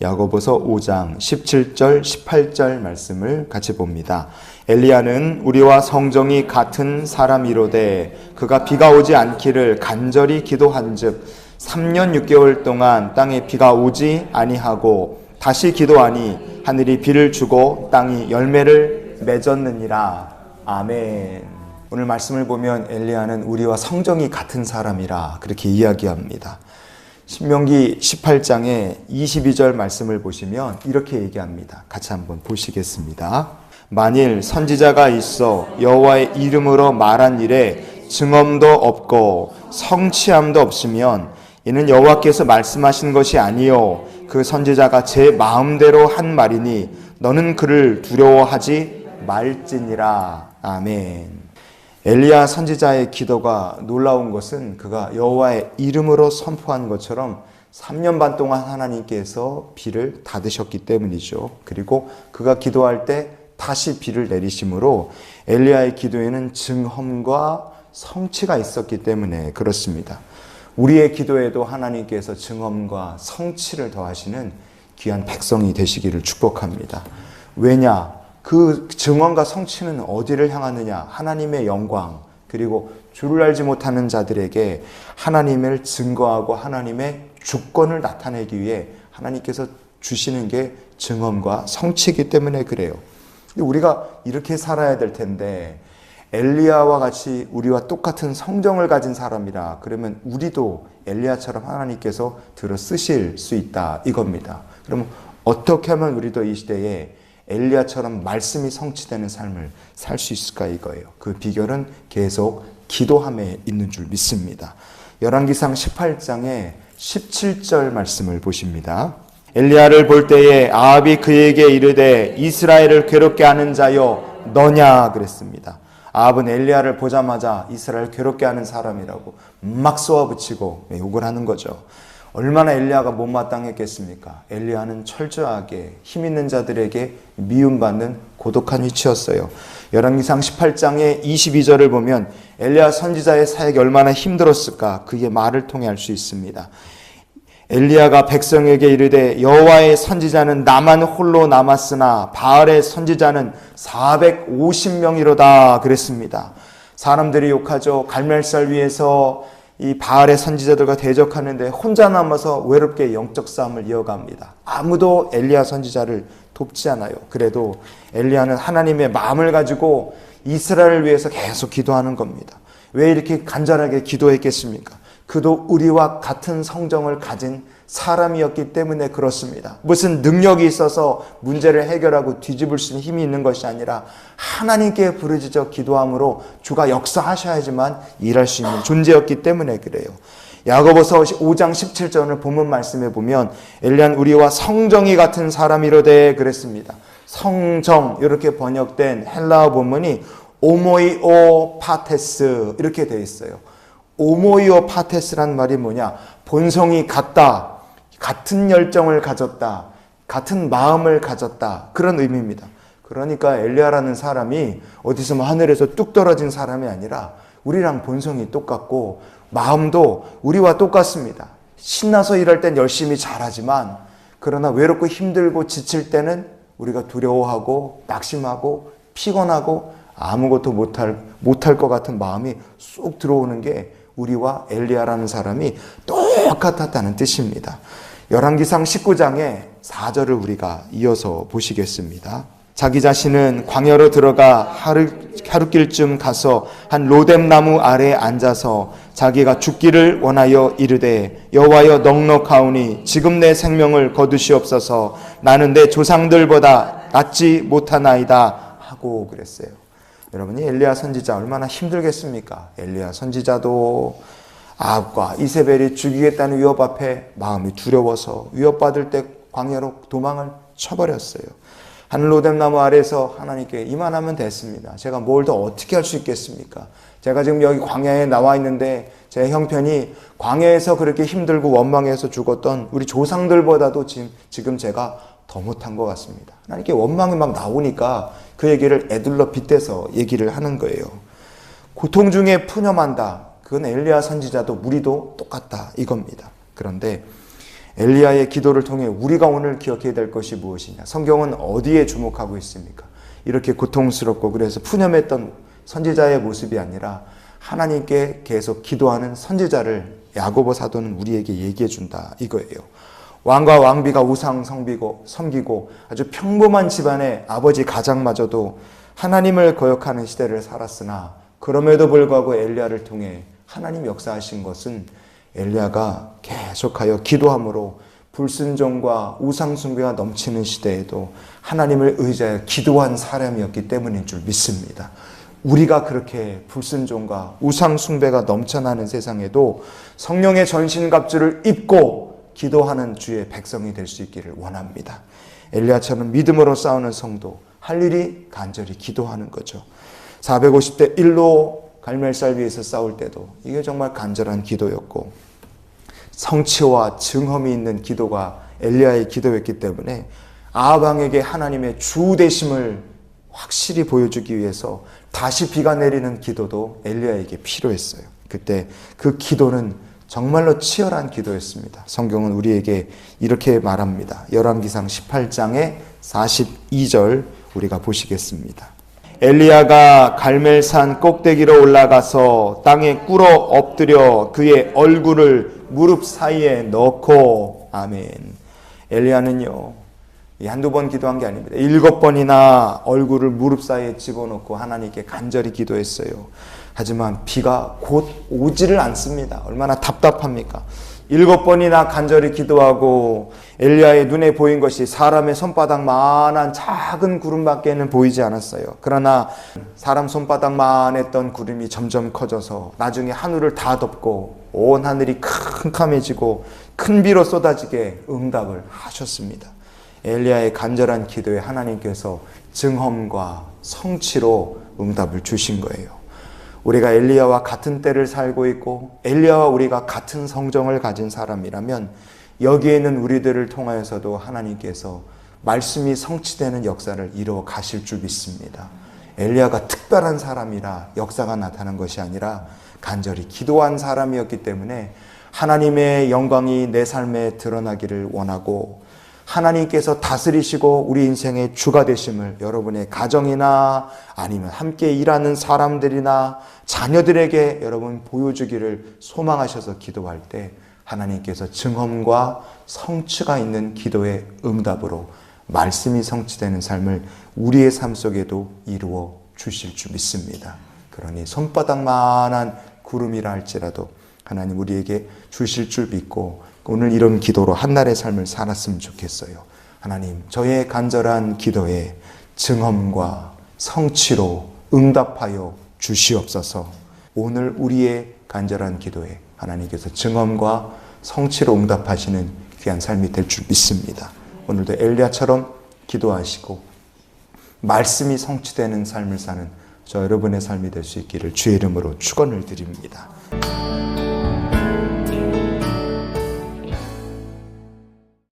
야고보서 5장 17절 18절 말씀을 같이 봅니다. 엘리야는 우리와 성정이 같은 사람이로되 그가 비가 오지 않기를 간절히 기도한즉 3년 6개월 동안 땅에 비가 오지 아니하고 다시 기도하니 하늘이 비를 주고 땅이 열매를 맺었느니라. 아멘. 오늘 말씀을 보면 엘리야는 우리와 성정이 같은 사람이라 그렇게 이야기합니다. 신명기 18장의 22절 말씀을 보시면 이렇게 얘기합니다. 같이 한번 보시겠습니다. 만일 선지자가 있어 여호와의 이름으로 말한 일에 증언도 없고 성취함도 없으면 이는 여호와께서 말씀하신 것이 아니요 그 선지자가 제 마음대로 한 말이니 너는 그를 두려워하지 말지니라. 아멘. 엘리야 선지자의 기도가 놀라운 것은 그가 여호와의 이름으로 선포한 것처럼 3년 반 동안 하나님께서 비를 닫으셨기 때문이죠. 그리고 그가 기도할 때 다시 비를 내리심으로 엘리야의 기도에는 증언과 성취가 있었기 때문에 그렇습니다. 우리의 기도에도 하나님께서 증언과 성취를 더하시는 귀한 백성이 되시기를 축복합니다. 왜냐? 그 증언과 성취는 어디를 향하느냐? 하나님의 영광, 그리고 주를 알지 못하는 자들에게 하나님을 증거하고 하나님의 주권을 나타내기 위해 하나님께서 주시는 게 증언과 성취이기 때문에 그래요. 우리가 이렇게 살아야 될 텐데 엘리야와 같이 우리와 똑같은 성정을 가진 사람이라 그러면 우리도 엘리야처럼 하나님께서 들어 쓰실 수 있다 이겁니다. 그러면 어떻게 하면 우리도 이 시대에 엘리야처럼 말씀이 성취되는 삶을 살 수 있을까 이거예요. 그 비결은 계속 기도함에 있는 줄 믿습니다. 열왕기상 18장의 17절 말씀을 보십니다. 엘리야를 볼 때에 아합이 그에게 이르되 이스라엘을 괴롭게 하는 자여 너냐 그랬습니다. 아합은 엘리야를 보자마자 이스라엘 괴롭게 하는 사람이라고 막 쏘아붙이고 욕을 하는 거죠. 얼마나 엘리야가 못마땅했겠습니까? 엘리야는 철저하게 힘 있는 자들에게 미움받는 고독한 위치였어요. 열왕기상 18장의 22절을 보면 엘리야 선지자의 사역이 얼마나 힘들었을까 그게 말을 통해 알 수 있습니다. 엘리야가 백성에게 이르되 여호와의 선지자는 나만 홀로 남았으나 바알의 선지자는 450명이로다 그랬습니다. 사람들이 욕하죠. 갈멜살 위에서 이 바알의 선지자들과 대적하는데 혼자 남아서 외롭게 영적 싸움을 이어갑니다. 아무도 엘리야 선지자를 돕지 않아요. 그래도 엘리야는 하나님의 마음을 가지고 이스라엘을 위해서 계속 기도하는 겁니다. 왜 이렇게 간절하게 기도했겠습니까? 그도 우리와 같은 성정을 가진 사람이었기 때문에 그렇습니다. 무슨 능력이 있어서 문제를 해결하고 뒤집을 수 있는 힘이 있는 것이 아니라 하나님께 부르짖어 기도함으로 주가 역사하셔야지만 일할 수 있는 존재였기 때문에 그래요. 야고보서 5장 17절을 본문 말씀에 보면 엘리야는 우리와 성정이 같은 사람이로되 그랬습니다. 성정 이렇게 번역된 헬라어 본문이 오모이오 파테스 이렇게 되어 있어요. 오모이오 파테스란 말이 뭐냐? 본성이 같다, 같은 열정을 가졌다, 같은 마음을 가졌다 그런 의미입니다. 그러니까 엘리야라는 사람이 어디서 하늘에서 뚝 떨어진 사람이 아니라 우리랑 본성이 똑같고 마음도 우리와 똑같습니다. 신나서 일할 땐 열심히 잘하지만 그러나 외롭고 힘들고 지칠 때는 우리가 두려워하고 낙심하고 피곤하고 아무것도 못할 것 같은 마음이 쏙 들어오는 게 우리와 엘리야라는 사람이 똑같았다는 뜻입니다. 열왕기상 19장의 4절을 우리가 이어서 보시겠습니다. 자기 자신은 광야로 들어가 하룻길쯤 가서 한 로뎀나무 아래에 앉아서 자기가 죽기를 원하여 이르되 여호와여 넉넉하오니 지금 내 생명을 거두시옵소서 나는 내 조상들보다 낫지 못하나이다 하고 그랬어요. 여러분이 엘리야 선지자 얼마나 힘들겠습니까? 엘리야 선지자도 아합과 이세벨이 죽이겠다는 위협 앞에 마음이 두려워서 위협받을 때 광야로 도망을 쳐버렸어요. 하늘 로뎀나무 아래에서 하나님께 이만하면 됐습니다. 제가 뭘 더 어떻게 할 수 있겠습니까? 제가 지금 여기 광야에 나와 있는데 제 형편이 광야에서 그렇게 힘들고 원망해서 죽었던 우리 조상들보다도 지금 제가 더 못한 것 같습니다. 하나님께 원망이 막 나오니까 그 얘기를 에둘러 빗대서 얘기를 하는 거예요. 고통 중에 푸념한다. 그건 엘리야 선지자도 우리도 똑같다 이겁니다. 그런데 엘리야의 기도를 통해 우리가 오늘 기억해야 될 것이 무엇이냐? 성경은 어디에 주목하고 있습니까? 이렇게 고통스럽고 그래서 푸념했던 선지자의 모습이 아니라 하나님께 계속 기도하는 선지자를 야고보 사도는 우리에게 얘기해 준다 이거예요. 왕과 왕비가 우상 섬기고 아주 평범한 집안의 아버지 가장마저도 하나님을 거역하는 시대를 살았으나 그럼에도 불구하고 엘리야를 통해 하나님 역사하신 것은 엘리야가 계속하여 기도함으로 불순종과 우상숭배가 넘치는 시대에도 하나님을 의지하여 기도한 사람이었기 때문인 줄 믿습니다. 우리가 그렇게 불순종과 우상숭배가 넘쳐나는 세상에도 성령의 전신갑주를 입고 기도하는 주의 백성이 될 수 있기를 원합니다. 엘리야처럼 믿음으로 싸우는 성도, 할 일이 간절히 기도하는 거죠. 450대 1로 갈멜살 위에서 싸울 때도 이게 정말 간절한 기도였고 성취와 증험이 있는 기도가 엘리야의 기도였기 때문에 아합 왕에게 하나님의 주 되심을 확실히 보여주기 위해서 다시 비가 내리는 기도도 엘리야에게 필요했어요. 그때 그 기도는 정말로 치열한 기도였습니다. 성경은 우리에게 이렇게 말합니다. 열왕기상 18장의 42절 우리가 보시겠습니다. 엘리야가 갈멜산 꼭대기로 올라가서 땅에 꿇어 엎드려 그의 얼굴을 무릎 사이에 넣고 아멘. 엘리야는요 한두 번 기도한 게 아닙니다. 7번이나 얼굴을 무릎 사이에 집어넣고 하나님께 간절히 기도했어요. 하지만 비가 곧 오지를 않습니다. 얼마나 답답합니까? 7번이나 간절히 기도하고 엘리야의 눈에 보인 것이 사람의 손바닥만한 작은 구름밖에는 보이지 않았어요. 그러나 사람 손바닥만 했던 구름이 점점 커져서 나중에 하늘을 다 덮고 온 하늘이 캄캄해지고 큰 비로 쏟아지게 응답을 하셨습니다. 엘리야의 간절한 기도에 하나님께서 증험과 성취로 응답을 주신 거예요. 우리가 엘리야와 같은 때를 살고 있고 엘리야와 우리가 같은 성정을 가진 사람이라면 여기에 있는 우리들을 통하여서도 하나님께서 말씀이 성취되는 역사를 이루어 가실 줄 믿습니다. 엘리야가 특별한 사람이라 역사가 나타난 것이 아니라 간절히 기도한 사람이었기 때문에 하나님의 영광이 내 삶에 드러나기를 원하고 하나님께서 다스리시고 우리 인생의 주가 되심을 여러분의 가정이나 아니면 함께 일하는 사람들이나 자녀들에게 여러분 보여주기를 소망하셔서 기도할 때 하나님께서 증언과 성취가 있는 기도의 응답으로 말씀이 성취되는 삶을 우리의 삶 속에도 이루어 주실 줄 믿습니다. 그러니 손바닥만한 구름이라 할지라도 하나님 우리에게 주실 줄 믿고 오늘 이런 기도로 한날의 삶을 살았으면 좋겠어요. 하나님, 저의 간절한 기도에 증언과 성취로 응답하여 주시옵소서. 오늘 우리의 간절한 기도에 하나님께서 증언과 성취로 응답하시는 귀한 삶이 될 줄 믿습니다. 오늘도 엘리야처럼 기도하시고 말씀이 성취되는 삶을 사는 저 여러분의 삶이 될 수 있기를 주의 이름으로 축원을 드립니다.